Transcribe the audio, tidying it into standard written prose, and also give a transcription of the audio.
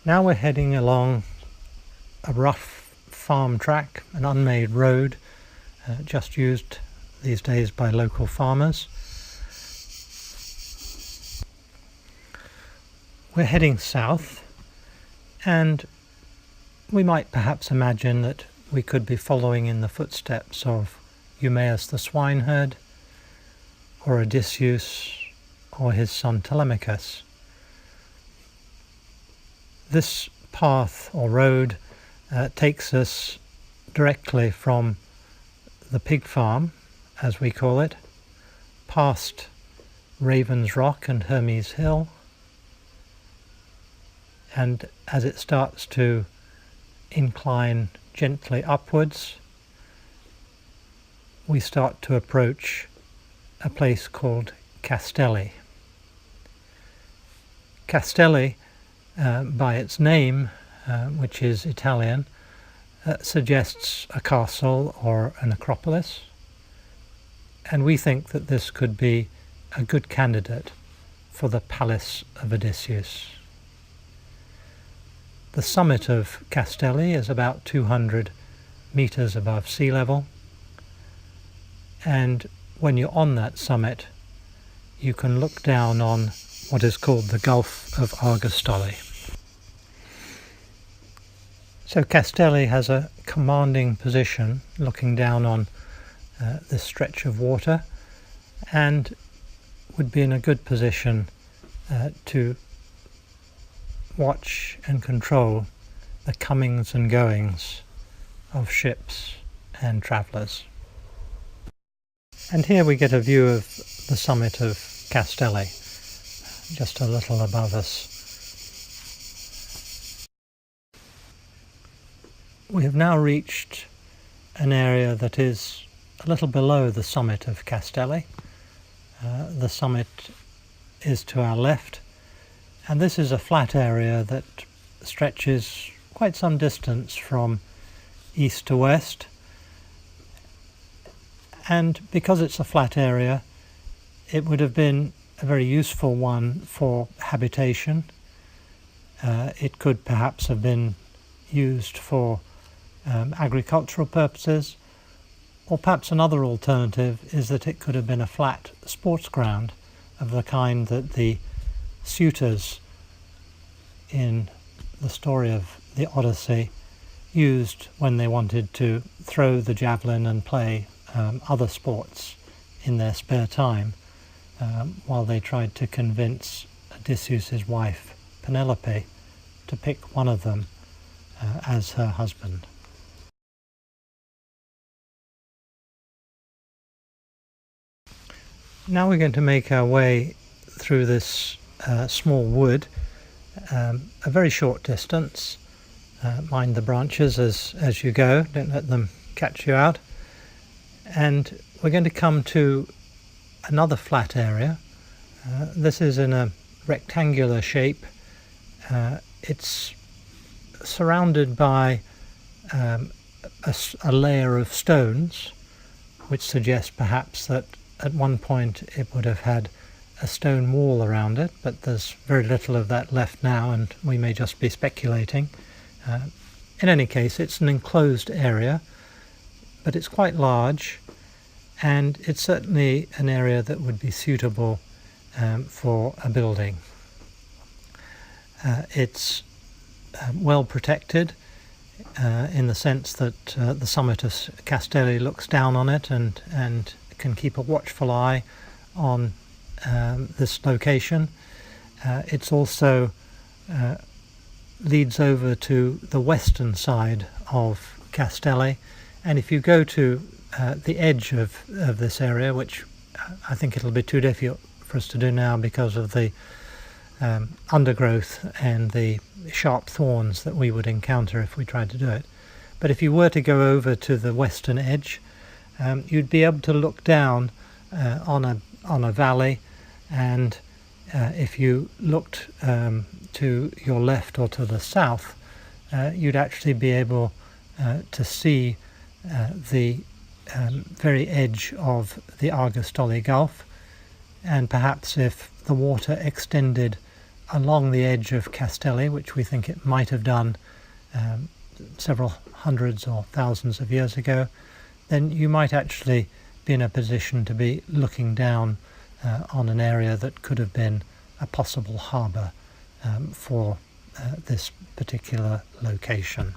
Now we're heading along a rough farm track, an unmade road, just used these days by local farmers. We're heading south, and we might perhaps imagine that we could be following in the footsteps of Eumaeus the swineherd, or Odysseus, or his son Telemachus. This path or road takes us directly from the pig farm, as we call it, past Raven's Rock and Hermes Hill, and as it starts to incline gently upwards, we start to approach a place called Castelli. Castelli, by its name, which is Italian, suggests a castle or an acropolis, and we think that this could be a good candidate for the Palace of Odysseus. The summit of Castelli is about 200 meters above sea level, and when you're on that summit you can look down on what is called the Gulf of Argostoli. So Castelli has a commanding position looking down on this stretch of water, and would be in a good position to watch and control the comings and goings of ships and travellers. And here we get a view of the summit of Castelli, just a little above us. We have now reached an area that is a little below the summit of Castelli. The summit is to our left, and this is a flat area that stretches quite some distance from east to west. And because it's a flat area, it would have been a very useful one for habitation. It could perhaps have been used for agricultural purposes, or perhaps another alternative is that it could have been a flat sports ground of the kind that the suitors in the story of the Odyssey used when they wanted to throw the javelin and play other sports in their spare time, while they tried to convince Odysseus' wife Penelope to pick one of them as her husband. Now we're going to make our way through this small wood, a very short distance. Mind the branches as you go, don't let them catch you out. And we're going to come to another flat area. This is in a rectangular shape. It's surrounded by a layer of stones, which suggests perhaps that at one point it would have had a stone wall around it, but there's very little of that left now, and we may just be speculating. In any case, it's an enclosed area, but it's quite large, and it's certainly an area that would be suitable for a building. It's well protected in the sense that the summit of Castelli looks down on it and can keep a watchful eye on this location. It's also leads over to the western side of Castelli, and if you go to the edge of this area, which I think it'll be too difficult for us to do now because of the undergrowth and the sharp thorns that we would encounter if we tried to do it, but if you were to go over to the western edge, you'd be able to look down on a valley, and if you looked to your left or to the south, you'd actually be able to see the very edge of the Argostoli Gulf, and perhaps if the water extended along the edge of Castelli, which we think it might have done several hundreds or thousands of years ago, then you might actually be in a position to be looking down on an area that could have been a possible harbour for this particular location.